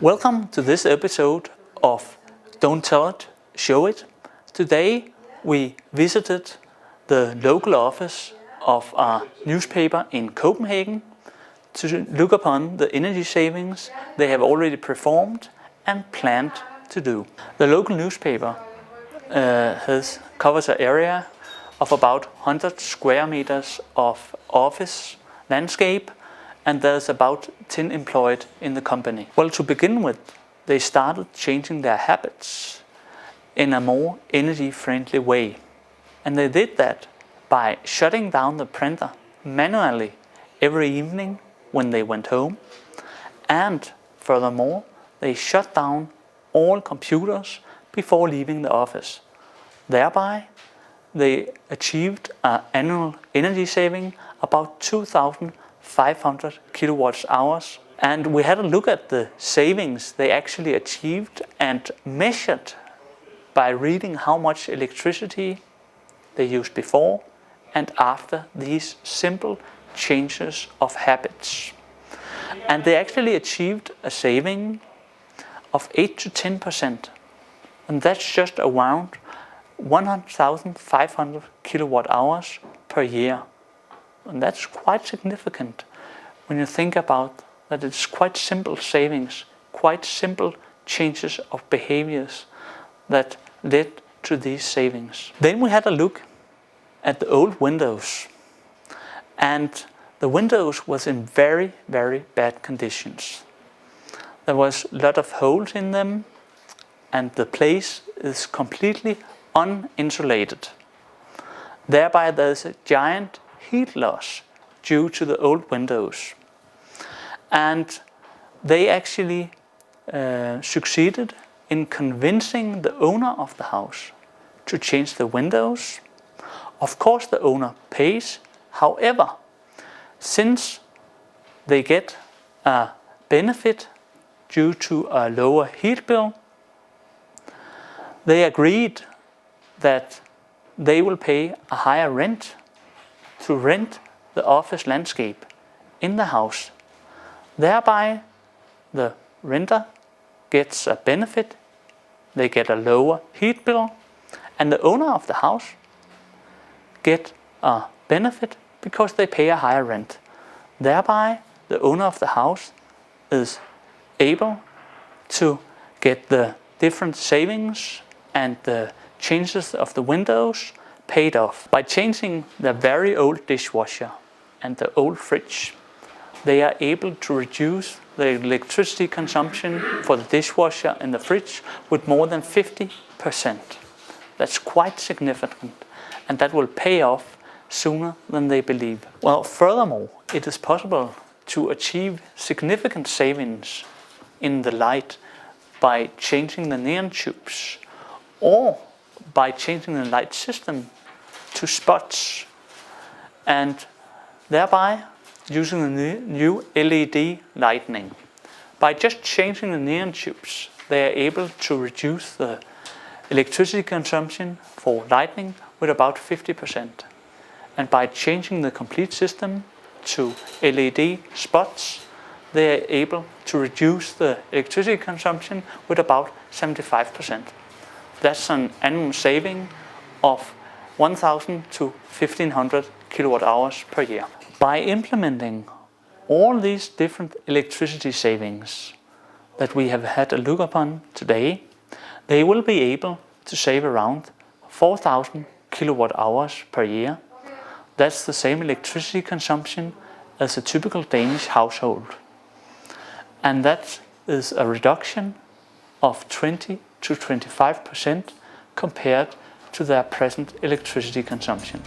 Welcome to this episode of Don't Tell It, Show It. Today we visited the local office of our newspaper in Copenhagen to look upon the energy savings they have already performed and planned to do. The local newspaper covers an area of about 100 square meters of office landscape, and there's about 10 employed in the company. Well, to begin with, they started changing their habits in a more energy-friendly way. And they did that by shutting down the printer manually every evening when they went home. And furthermore, they shut down all computers before leaving the office. Thereby, they achieved an annual energy saving about 2,500 kilowatt hours. And we had a look at the savings they actually achieved and measured by reading how much electricity they used before and after these simple changes of habits. And they actually achieved a saving of 8 to 10%. And that's just around 1,500 kilowatt hours per year. And that's quite significant when you think about that it's quite simple savings, quite simple changes of behaviors that led to these savings. Then we had a look at the old windows. And the windows was in very, very bad conditions. There was a lot of holes in them, and the place is completely uninsulated. Thereby there's a giant heat loss due to the old windows. And they actually succeeded in convincing the owner of the house to change the windows. Of course the owner pays. However, since they get a benefit due to a lower heat bill, they agreed that they will pay a higher rent to rent the office landscape in the house. Thereby, the renter gets a benefit, they get a lower heat bill, and the owner of the house get a benefit because they pay a higher rent. Thereby, the owner of the house is able to get the different savings and the changes of the windows paid off. By changing the very old dishwasher and the old fridge, they are able to reduce the electricity consumption for the dishwasher and the fridge with more than 50%. That's quite significant, and that will pay off sooner than they believe. Well, furthermore, it is possible to achieve significant savings in the light by changing the neon tubes or by changing the light system to spots, and thereby using the new LED lighting. By just changing the neon tubes, they are able to reduce the electricity consumption for lighting with about 50%. And by changing the complete system to LED spots, they are able to reduce the electricity consumption with about 75%. That's an annual saving of 1,000 to 1,500 kilowatt hours per year. By implementing all these different electricity savings that we have had a look upon today, they will be able to save around 4,000 kilowatt hours per year. That's the same electricity consumption as a typical Danish household. And that is a reduction of 20 to 25% compared to their present electricity consumption.